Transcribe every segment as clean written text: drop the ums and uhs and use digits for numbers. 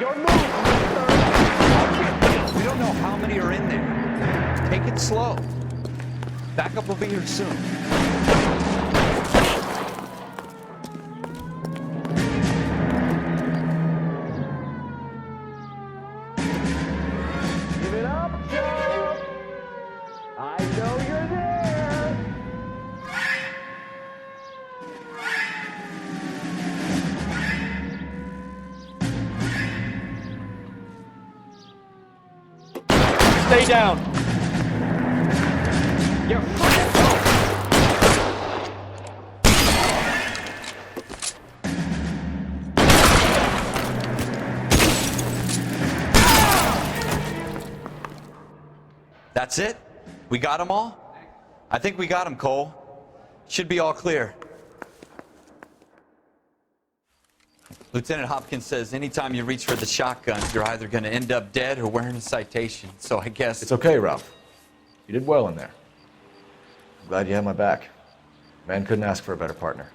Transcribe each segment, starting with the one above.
Your move, mister! We don't know how many are in there. Take it slow. Backup will be here soon. Give it up, Joe! I know you're there! Stay down! You're fucking That's it? We got them all? I think we got them, Cole. Should be all clear. Lieutenant Hopkins says anytime you reach for the shotgun, you're either going to end up dead or wearing a citation. So I guess... It's okay, Ralph. You did well in there. I'm glad you had my back. Man couldn't ask for a better partner.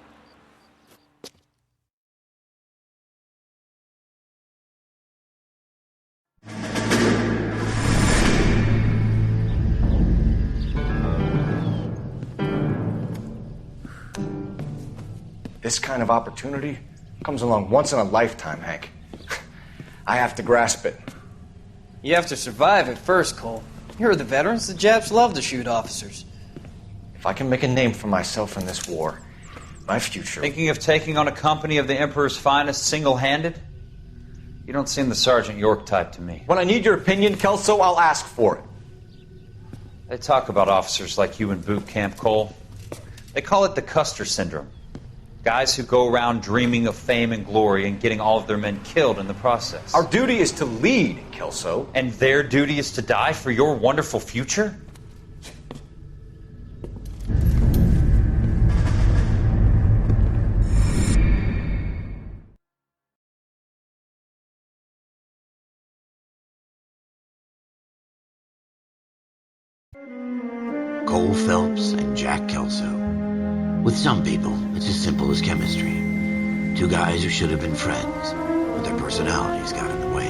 This kind of opportunity comes along once in a lifetime, Hank. I have to grasp it. You have to survive it first, Cole. You're the veterans. The Japs love to shoot officers. If I can make a name for myself in this war, my future... Thinking of taking on a company of the Emperor's finest single-handed? You don't seem the Sergeant York type to me. When I need your opinion, Kelso, I'll ask for it. They talk about officers like you in boot camp, Cole. They call it the Custer Syndrome. Guys who go around dreaming of fame and glory and getting all of their men killed in the process. Our duty is to lead, Kelso. And their duty is to die for your wonderful future? Cole Phelps and Jack Kelso. With some people, it's as simple as chemistry. Two guys who should have been friends, but their personalities got in the way.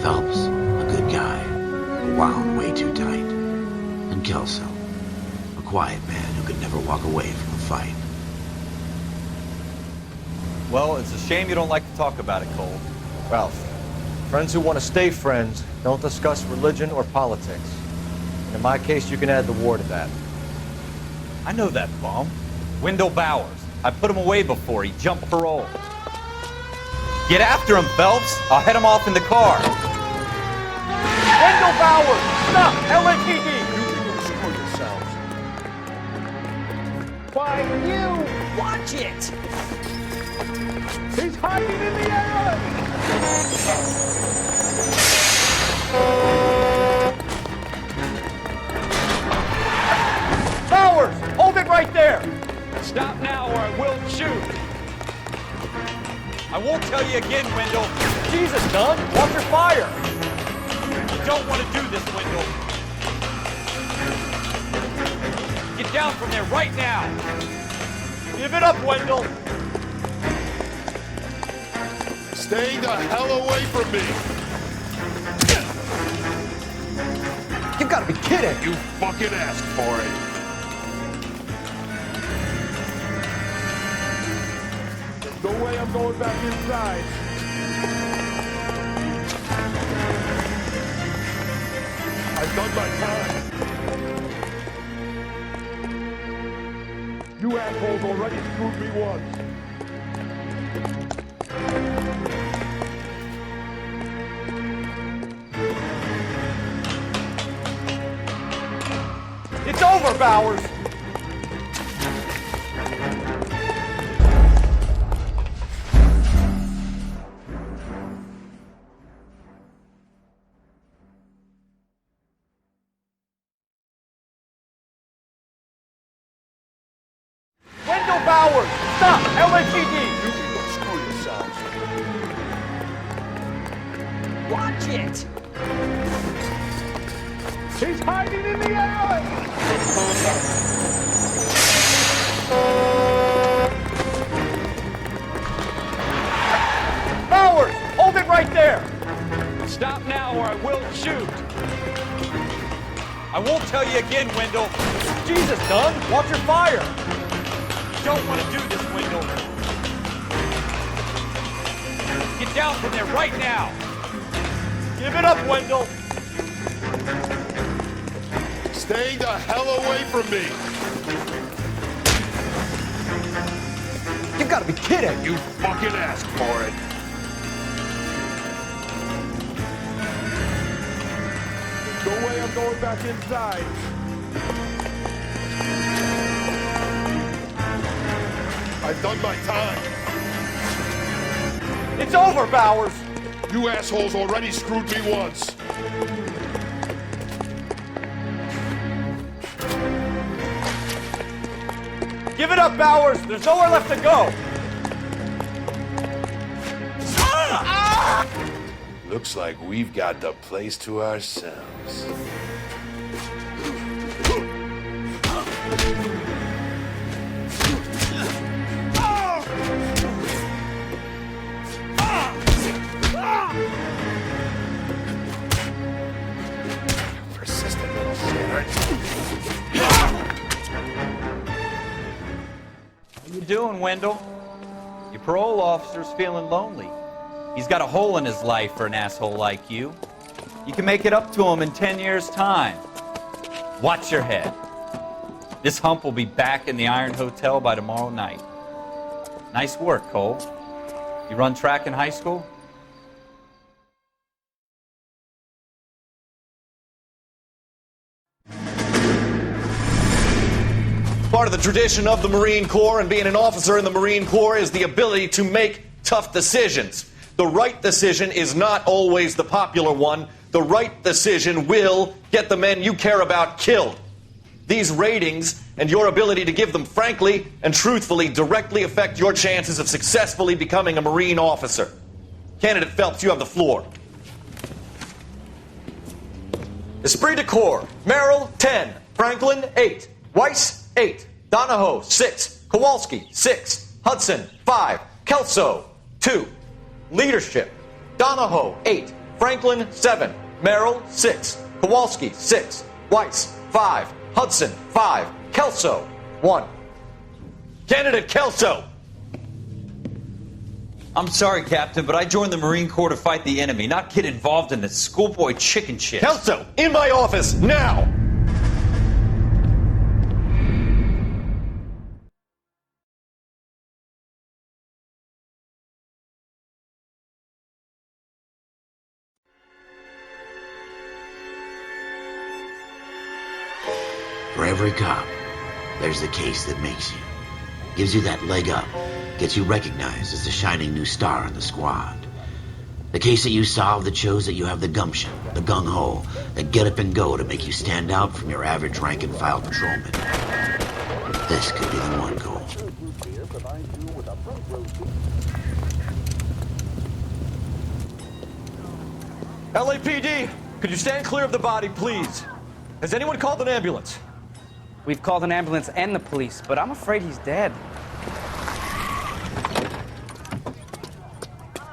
Phelps, a good guy, wound way too tight. And Kelso, a quiet man who could never walk away from a fight. Well, it's a shame you don't like to talk about it, Cole. Ralph, friends who want to stay friends don't discuss religion or politics. And in my case, you can add the war to that. I know that bum. Wendell Bowers. I put him away before he jumped parole. Get after him, Phelps. I'll head him off in the car. Wendell Bowers! Stop! LAPD! You can go screw yourselves. Why, you! Watch it! He's hiding in the alley! Bowers! Hold it right there! Stop now or I will shoot! I won't tell you again, Wendell. Jesus, Dunn! Watch your fire! You don't want to do this, Wendell. Get down from there right now. Give it up, Wendell! Stay the hell away from me! You've got to be kidding! You fucking asked for it! No way I'm going back inside. I've done my time. You assholes already screwed me once. It's over, Bowers! Wendell Bowers! Stop! LAPD! You can go screw yourselves. Watch it! He's hiding in the alley! Bowers! Hold it right there! Shoot! I won't tell you again, Wendell. Jesus, Dunn! Watch your fire! You don't want to do this, Wendell. Get down from there right now. Give it up, Wendell! Stay the hell away from me! You gotta be kidding! You fucking asked for it! No way I'm going back inside! I've done my time! It's over, Bowers! You assholes already screwed me once! Give it up, Bowers! There's nowhere left to go! Looks like we've got the place to ourselves. Persistent little shit. How you doing, Wendell? Your parole officer's feeling lonely. He's got a hole in his life for an asshole like you. You can make it up to him in 10 years' time. Watch your head. This hump will be back in the Iron Hotel by tomorrow night. Nice work, Cole. You run track in high school? Part of the tradition of the Marine Corps and being an officer in the Marine Corps is the ability to make tough decisions. The right decision is not always the popular one. The right decision will get the men you care about killed. These ratings and your ability to give them frankly and truthfully directly affect your chances of successfully becoming a Marine officer. Candidate Phelps, you have the floor. Esprit de Corps, Merrill, 10. Franklin, 8. Weiss, 8. Donahoe, 6. Kowalski, 6. Hudson, 5. Kelso, 2. Leadership, Donahoe, 8. Franklin, 7. Merrill, 6. Kowalski, 6. Weiss, 5. Hudson, 5. Kelso, 1. Candidate Kelso! I'm sorry, Captain, but I joined the Marine Corps to fight the enemy, not get involved in this schoolboy chicken shit. Kelso, in my office, now! For every cop, there's the case that makes you. Gives you that leg up. Gets you recognized as the shining new star in the squad. The case that you solve that shows that you have the gumption, the gung-ho, the get up and go to make you stand out from your average rank-and-file patrolman. This could be the one, Cole. LAPD, could you stand clear of the body, please? Has anyone called an ambulance? We've called an ambulance and the police, but I'm afraid he's dead.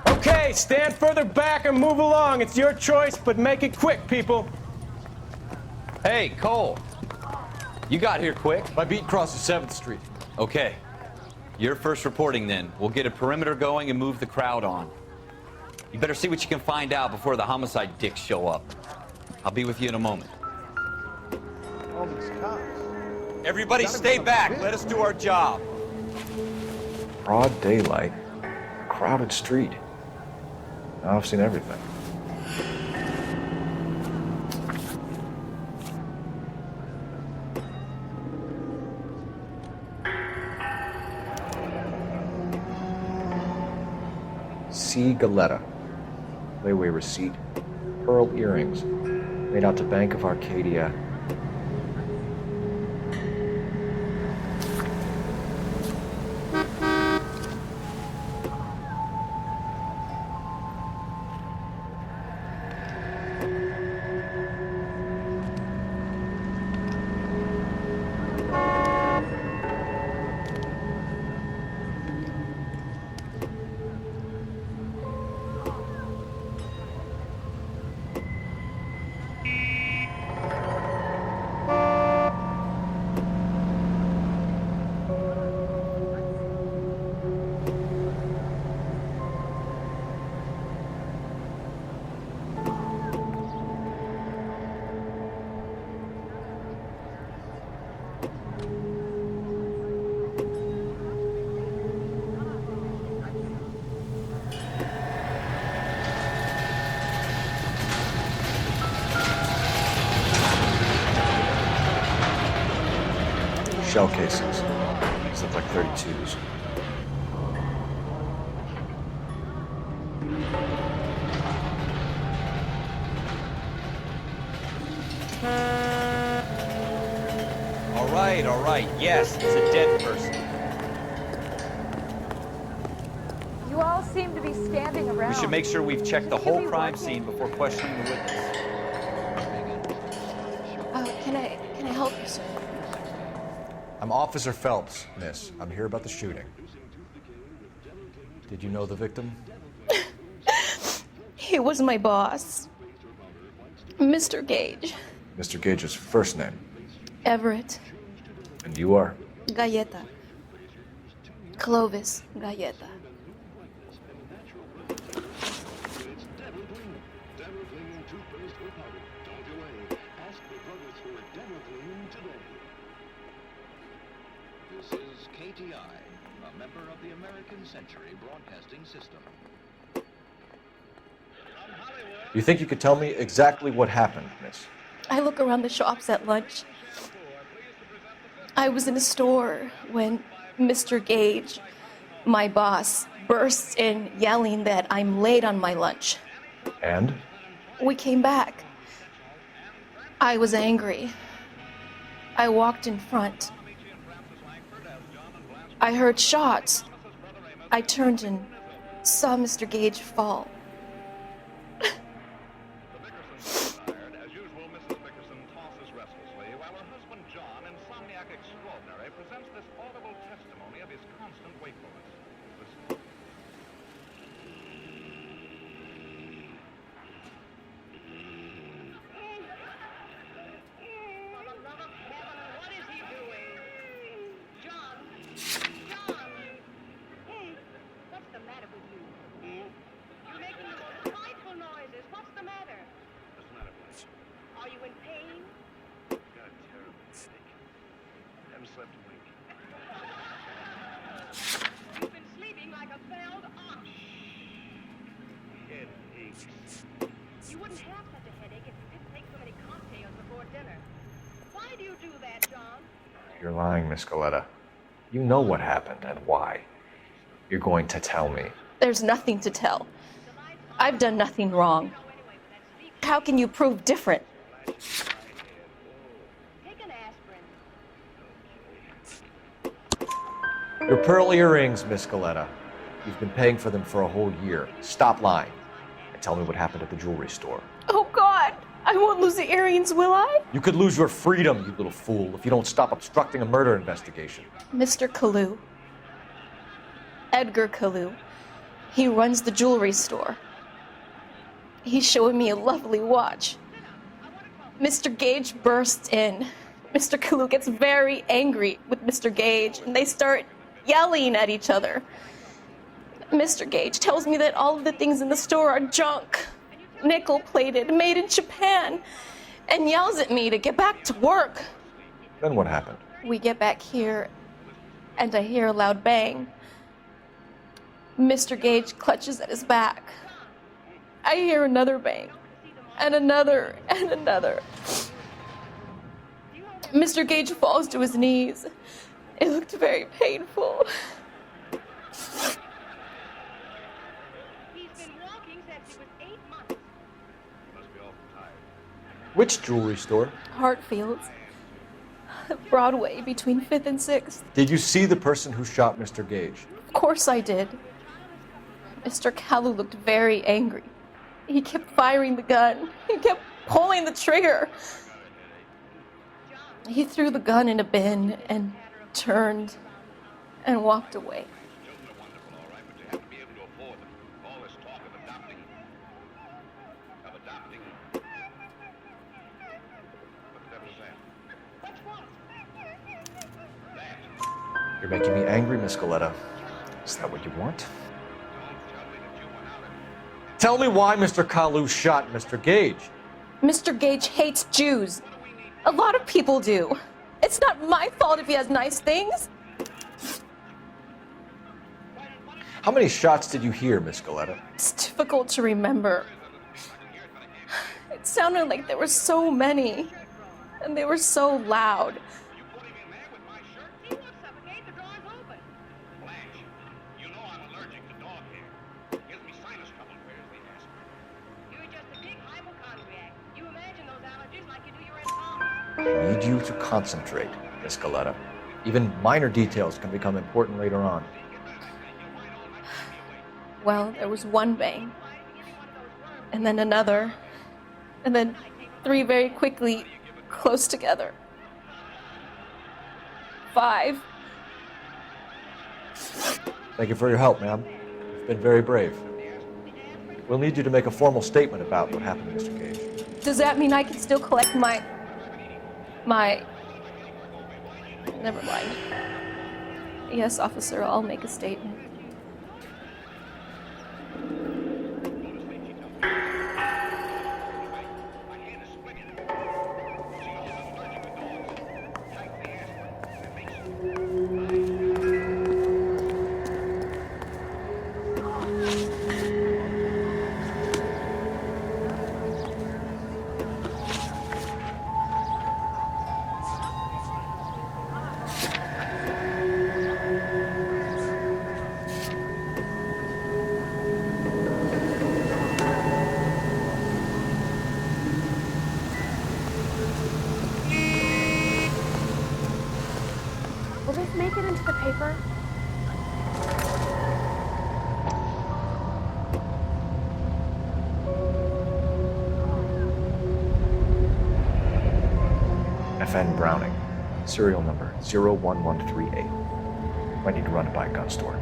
Okay, stand further back and move along. It's your choice, but make it quick, people. Hey, Cole. You got here quick. My beat crosses 7th Street. Okay. You're first reporting then. We'll get a perimeter going and move the crowd on. You better see what you can find out before the homicide dicks show up. I'll be with you in a moment. All these cops. Everybody stay back. Let us do our job. Broad daylight, crowded street. Now I've seen everything. C. Galetta. Layaway receipt. Pearl earrings. Made out to Bank of Arcadia. Shell casings. These look like 32s. All right. Yes, it's a dead person. You all seem to be standing around. We should make sure we've checked the whole crime scene before questioning the witness. Can I help you, sir? I'm Officer Phelps, miss. I'm here about the shooting. Did you know the victim? He was my boss, Mr. Gage. Mr. Gage's first name. Everett. And you are? Galleta. Clovis Galleta. This is KTI, a member of the American Century Broadcasting System. You think you could tell me exactly what happened, miss? I look around the shops at lunch. I was in a store when Mr. Gage, my boss, bursts in yelling that I'm late on my lunch. And? We came back. I was angry. I walked in front. I heard shots. I turned and saw Mr. Gage fall. You wouldn't have such a headache if you didn't take so many cocktails before dinner. Why do you do that, John? You're lying, Miss Galleta. You know what happened and why. You're going to tell me. There's nothing to tell. I've done nothing wrong. How can you prove different? Take an aspirin. Your pearl earrings, Miss Galleta. You've been paying for them for a whole year. Stop lying. And tell me what happened at the jewelry store. Oh, God! I won't lose the earrings, will I? You could lose your freedom, you little fool, if you don't stop obstructing a murder investigation. Mr. Kalu. Edgar Kalu. He runs the jewelry store. He's showing me a lovely watch. Mr. Gage bursts in. Mr. Kalu gets very angry with Mr. Gage, and they start yelling at each other. Mr. Gage tells me that all of the things in the store are junk, nickel-plated, made in Japan, and yells at me to get back to work. Then what happened? We get back here, and I hear a loud bang. Mr. Gage clutches at his back. I hear another bang, and another, and another. Mr. Gage falls to his knees. It looked very painful. He's been walking since he was 8 months. Must be awful tired. Which jewelry store? Hartfield's. Broadway, between 5th and 6th. Did you see the person who shot Mr. Gage? Of course I did. Mr. Kalu looked very angry. He kept firing the gun. He kept pulling the trigger. He threw the gun in a bin and turned and walked away. Children are wonderful, all right, but you have to be able to afford them. All this talk of adopting. What the devil's that? You're making me angry, Miss Galleta. Is that what you want? Tell me why Mr. Kalu shot Mr. Gage. Mr. Gage hates Jews. A lot of people do. It's not my fault if he has nice things. How many shots did you hear, Miss Galleta? It's difficult to remember. It sounded like there were so many, and they were so loud. I need you to concentrate, Miss Galetta. Even minor details can become important later on. Well, there was one bang, and then another, and then 3 very quickly, close together. 5. Thank you for your help, ma'am. You've been very brave. We'll need you to make a formal statement about what happened, Mr. Gage. Does that mean I can still collect my... Never mind. Yes, officer, I'll make a statement. Will this make it into the paper? FN Browning, serial number 01138. I need to run it by a gun store.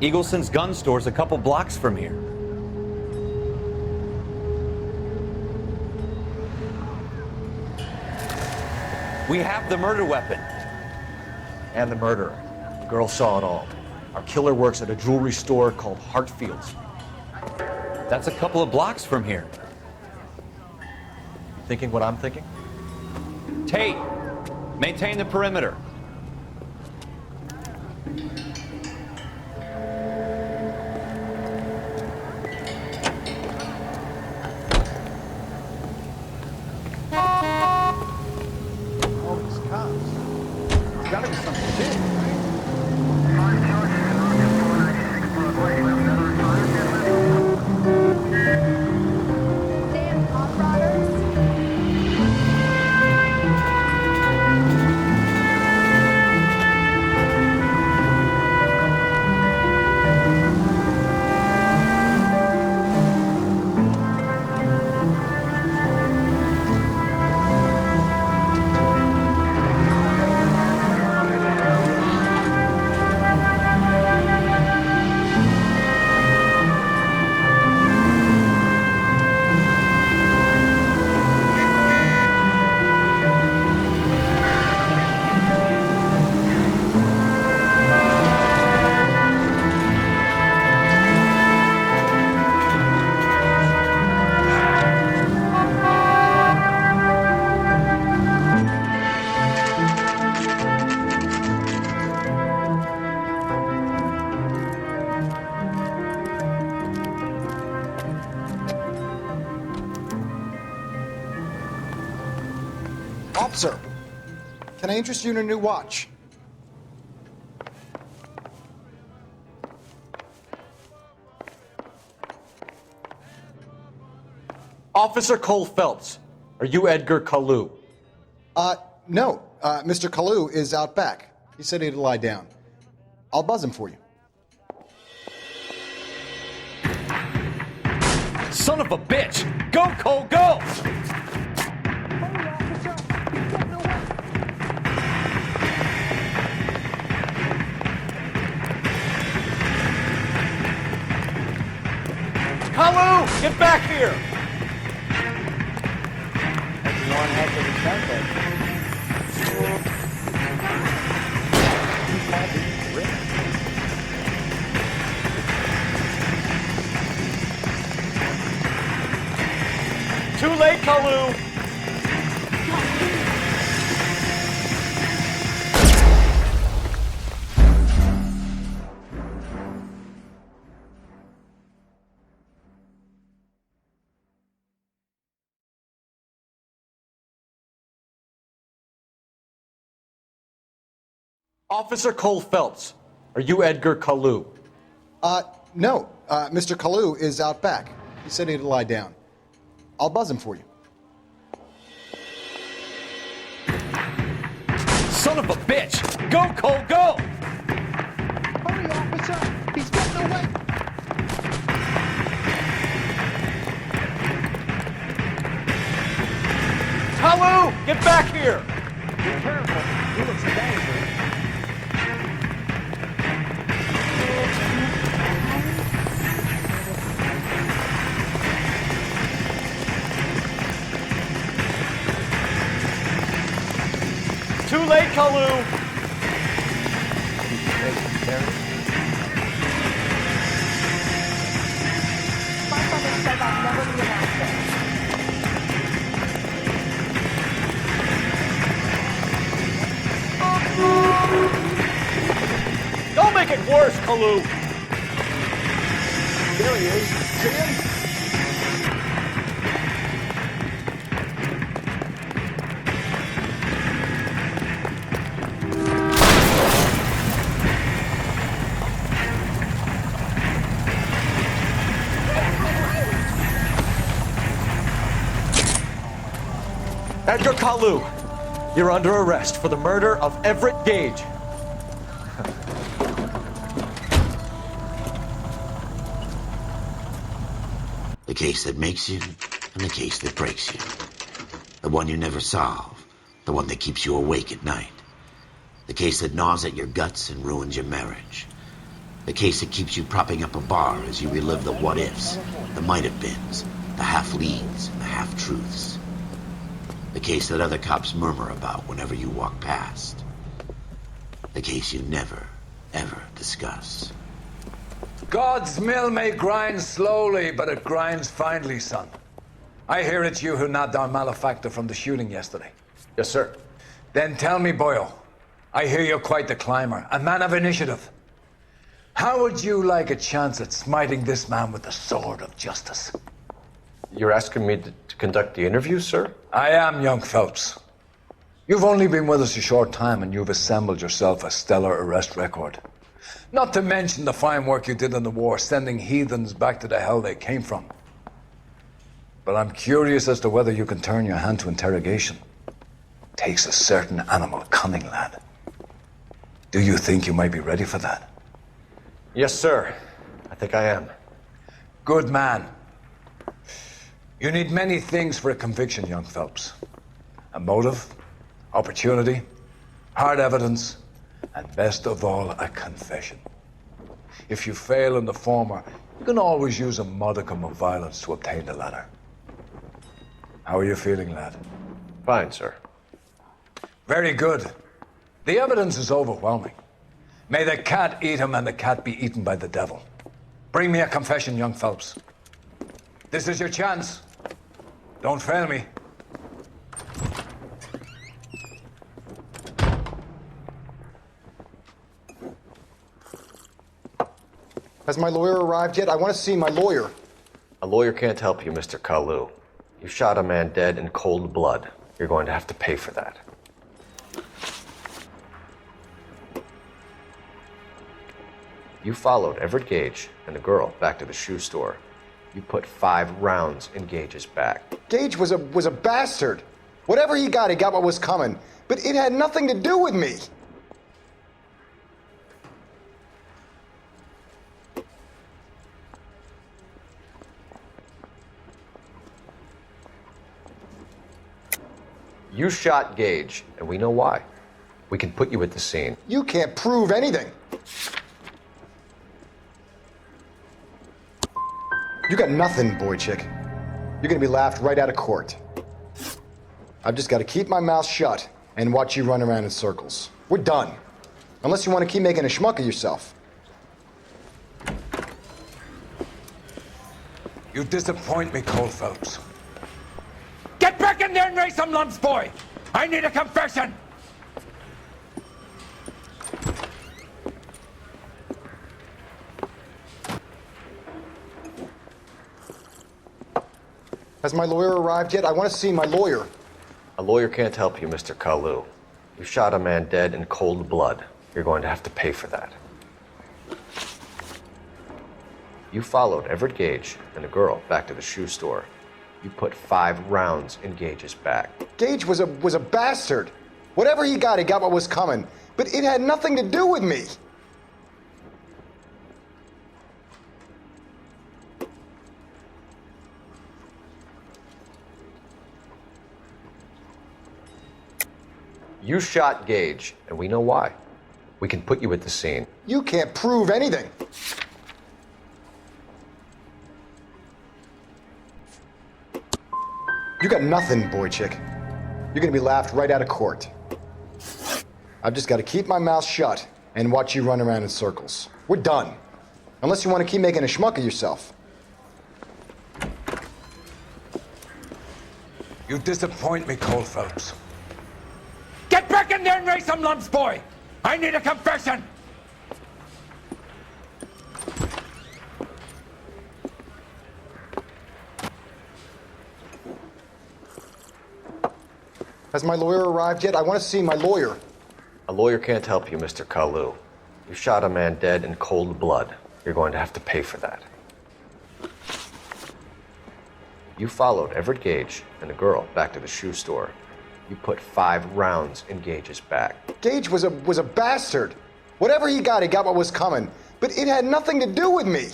Eagleson's gun store's a couple blocks from here. We have the murder weapon. And the murderer. The girl saw it all. Our killer works at a jewelry store called Hartfield's. That's a couple of blocks from here. Thinking what I'm thinking? Tate, maintain the perimeter. Officer, can I interest you in a new watch? Officer Cole Phelps, are you Edgar Kalu? No. Mr. Kalu is out back. He said he'd lie down. I'll buzz him for you. Son of a bitch! Go, Cole, go! Kalu, get back here! That's one heck of a sunset. Too late, Kalu! Officer Cole Phelps, are you Edgar Kalu? No. Mr. Kalu is out back. He said he'd lie down. I'll buzz him for you. Son of a bitch! Go, Cole, go! Hurry, officer! He's getting away! Hello! Get back here! Be careful. He looks dangerous. Too late, Kalu! My father said I'd never be an actor. Don't make it worse, Kalu! There he is. See him? Edgar Kalu, you're under arrest for the murder of Everett Gage. The case that makes you and the case that breaks you. The one you never solve. The one that keeps you awake at night. The case that gnaws at your guts and ruins your marriage. The case that keeps you propping up a bar as you relive the what-ifs, the might-have-beens, the half-leads, and the half-truths. The case that other cops murmur about whenever you walk past. The case you never, ever discuss. God's mill may grind slowly, but it grinds finely, son. I hear it's you who nabbed our malefactor from the shooting yesterday. Yes, sir. Then tell me, Boyle, I hear you're quite the climber, a man of initiative. How would you like a chance at smiting this man with the sword of justice? You're asking me to conduct the interview, sir? I am, young Phelps. You've only been with us a short time and you've assembled yourself a stellar arrest record. Not to mention the fine work you did in the war, sending heathens back to the hell they came from. But I'm curious as to whether you can turn your hand to interrogation. Takes a certain animal cunning, lad. Do you think you might be ready for that? Yes, sir. I think I am. Good man. You need many things for a conviction, young Phelps. A motive, opportunity, hard evidence, and best of all, a confession. If you fail in the former, you can always use a modicum of violence to obtain the latter. How are you feeling, lad? Fine, sir. Very good. The evidence is overwhelming. May the cat eat him and the cat be eaten by the devil. Bring me a confession, young Phelps. This is your chance. Don't fail me. Has my lawyer arrived yet? I want to see my lawyer. A lawyer can't help you, Mr. Kalu. You shot a man dead in cold blood. You're going to have to pay for that. You followed Everett Gage and the girl back to the shoe store. You put 5 rounds in Gage's back. Gage was a bastard. Whatever he got what was coming. But it had nothing to do with me. You shot Gage, and we know why. We can put you at the scene. You can't prove anything. You got nothing, boy chick. You're gonna be laughed right out of court. I've just got to keep my mouth shut and watch you run around in circles. We're done. Unless you want to keep making a schmuck of yourself. You disappoint me, Cole Phelps. Get back in there and raise some lumps, boy! I need a confession! Has my lawyer arrived yet? I want to see my lawyer. A lawyer can't help you, Mr. Kalu. You shot a man dead in cold blood. You're going to have to pay for that. You followed Everett Gage and the girl back to the shoe store. You put 5 rounds in Gage's back. Gage was a bastard. Whatever he got what was coming. But it had nothing to do with me. You shot Gage, and we know why. We can put you at the scene. You can't prove anything. You got nothing, boy chick. You're gonna be laughed right out of court. I've just got to keep my mouth shut and watch you run around in circles. We're done. Unless you want to keep making a schmuck of yourself. You disappoint me, Cole Phelps. Get back in there and raise some lumps, boy! I need a confession! Has my lawyer arrived yet? I want to see my lawyer. A lawyer can't help you, Mr. Kalu. You shot a man dead in cold blood. You're going to have to pay for that. You followed Everett Gage and the girl back to the shoe store. You put 5 rounds in Gage's back. Gage was a bastard. Whatever he got what was coming. But it had nothing to do with me.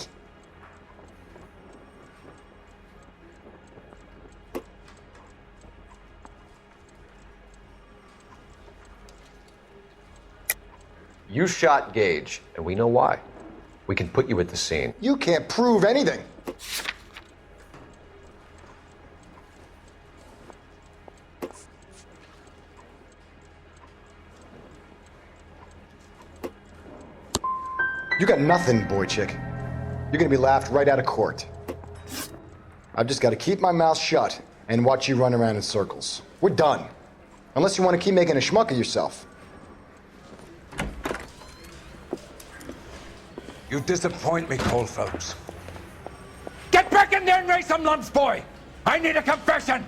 You shot Gage, and we know why. We can put you at the scene. You can't prove anything. You got nothing, boy chick. You're gonna be laughed right out of court. I've just got to keep my mouth shut and watch you run around in circles. We're done. Unless you want to keep making a schmuck of yourself. You disappoint me, Cole Phelps. Get back in there and raise some lumps, boy! I need a confession!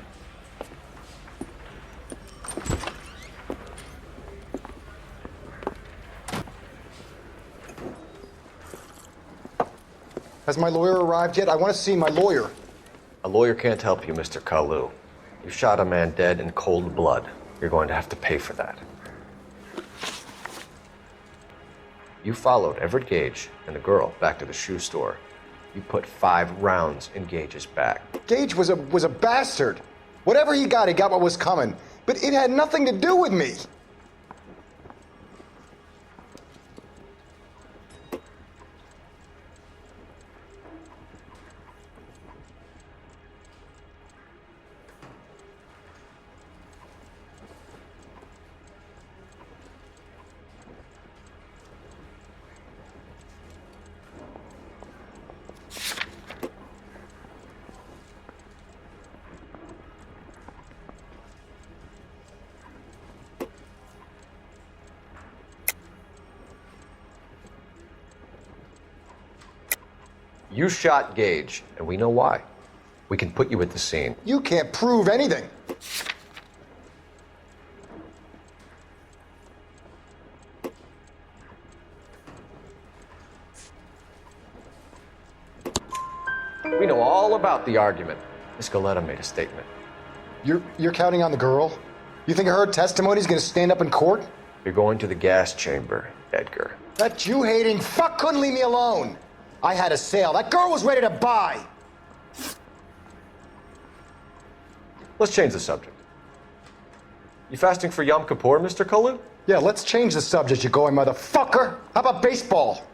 Has my lawyer arrived yet? I want to see my lawyer. A lawyer can't help you, Mr. Kalu. You shot a man dead in cold blood. You're going to have to pay for that. You followed Everett Gage and the girl back to the shoe store. You put 5 rounds in Gage's back. Gage was a bastard. Whatever he got what was coming. But it had nothing to do with me. You shot Gage, and we know why. We can put you at the scene. You can't prove anything. We know all about the argument. Miss Galetta made a statement. You're counting on the girl? You think her testimony's gonna stand up in court? You're going to the gas chamber, Edgar. That Jew-hating fuck couldn't leave me alone. I had a sale. That girl was ready to buy. Let's change the subject. You fasting for Yom Kippur, Mr. Kalu? Yeah, let's change the subject, you going motherfucker. How about baseball?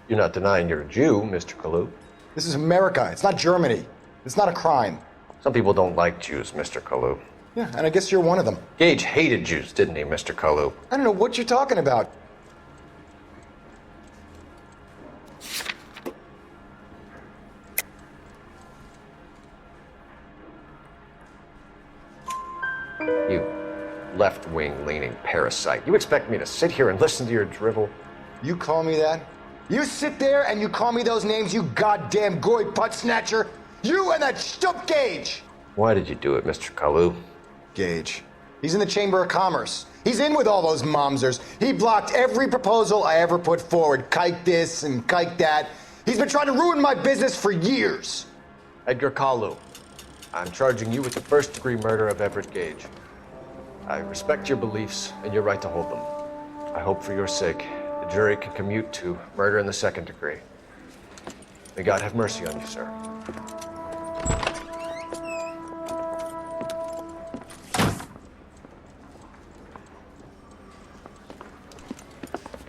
You're not denying you're a Jew, Mr. Kalu. This is America. It's not Germany. It's not a crime. Some people don't like Jews, Mr. Kalu. Yeah, and I guess you're one of them. Gage hated Jews, didn't he, Mr. Kalu? I don't know what you're talking about. You left-wing leaning parasite. You expect me to sit here and listen to your drivel? You call me that? You sit there and you call me those names, you goddamn goy putt snatcher? You and that stup Gage! Why did you do it, Mr. Kalu? Gage. He's in the Chamber of Commerce. He's in with all those momsers. He blocked every proposal I ever put forward. Kike this and kike that. He's been trying to ruin my business for years. Edgar Kalu, I'm charging you with the first-degree murder of Everett Gage. I respect your beliefs and your right to hold them. I hope for your sake the jury can commute to murder in the second degree. May God have mercy on you, sir.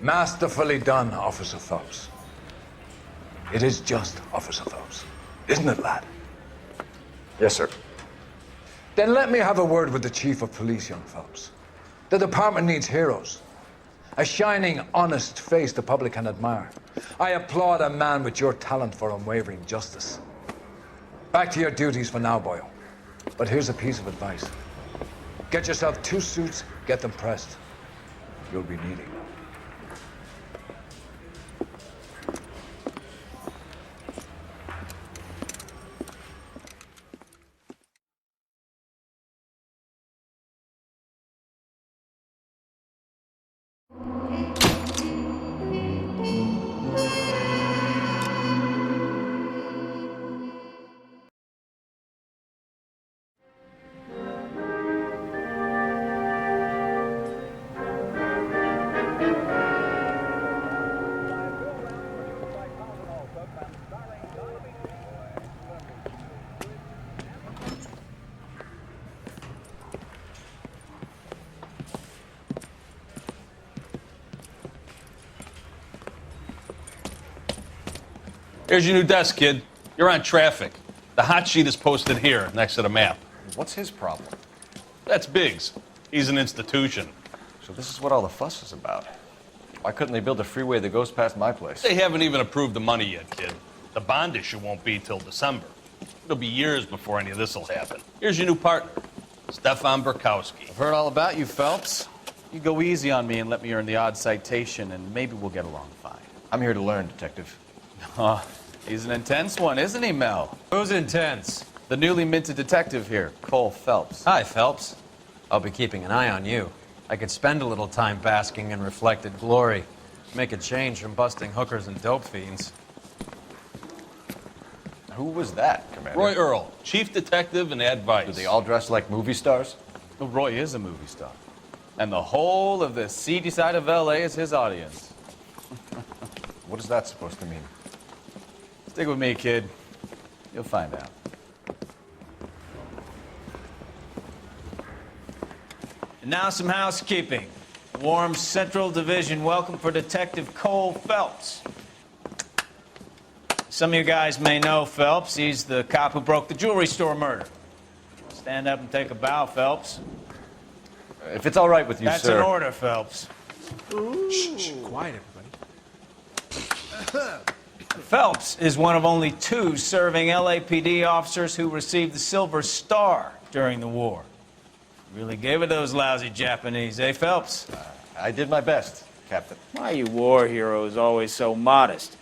Masterfully done, Officer Phelps. It is just Officer Phelps, isn't it, lad? Yes, sir. Then let me have a word with the Chief of Police, young Phelps. The department needs heroes. A shining, honest face the public can admire. I applaud a man with your talent for unwavering justice. Back to your duties for now, boyo. But here's a piece of advice. Get yourself 2 suits, get them pressed. You'll be needing them. Here's your new desk, kid. You're on traffic. The hot sheet is posted here, next to the map. What's his problem? That's Biggs. He's an institution. So this is what all the fuss is about. Why couldn't they build a freeway that goes past my place? They haven't even approved the money yet, kid. The bond issue won't be till December. It'll be years before any of this will happen. Here's your new partner, Stefan Burkowski. I've heard all about you, Phelps. You go easy on me and let me earn the odd citation, and maybe we'll get along fine. I'm here to learn, Detective. He's an intense one, isn't he, Mel? Who's intense? The newly minted detective here, Cole Phelps. Hi, Phelps. I'll be keeping an eye on you. I could spend a little time basking in reflected glory. Make a change from busting hookers and dope fiends. Who was that, Commander? Roy Earl, chief detective and advice. Do they all dress like movie stars? Well, Roy is a movie star. And the whole of the seedy side of L.A. is his audience. What is that supposed to mean? Stick with me, kid. You'll find out. And now some housekeeping. Warm Central Division welcome for Detective Cole Phelps. Some of you guys may know Phelps. He's the cop who broke the jewelry store murder. Stand up and take a bow, Phelps. If it's all right with you, That's sir. an order, Phelps. Shh, quiet, everybody. Phelps is one of only 2 serving LAPD officers who received the Silver Star during the war. Really gave it those lousy Japanese, eh, Phelps? I did my best, Captain. Why are you war heroes always so modest?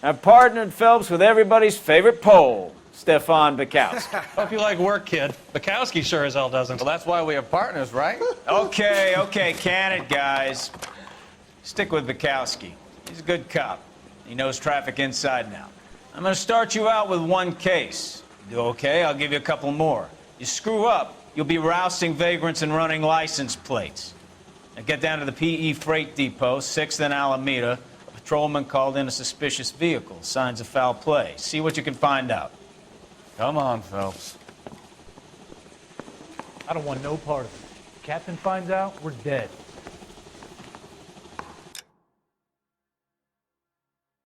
I've partnered Phelps with everybody's favorite Pole, Stefan Burkowski. Hope you like work, kid. Bukowski sure as hell doesn't. Well, that's why we have partners, right? Okay, can it, guys. Stick with Bukowski. He's a good cop. He knows traffic inside and out. I'm going to start you out with 1 case. You do okay, I'll give you a couple more. You screw up, you'll be rousting vagrants and running license plates. Now get down to the PE Freight Depot, 6th and Alameda. A patrolman called in a suspicious vehicle. Signs of foul play. See what you can find out. Come on, Phelps. I don't want no part of it. If Captain finds out, we're dead.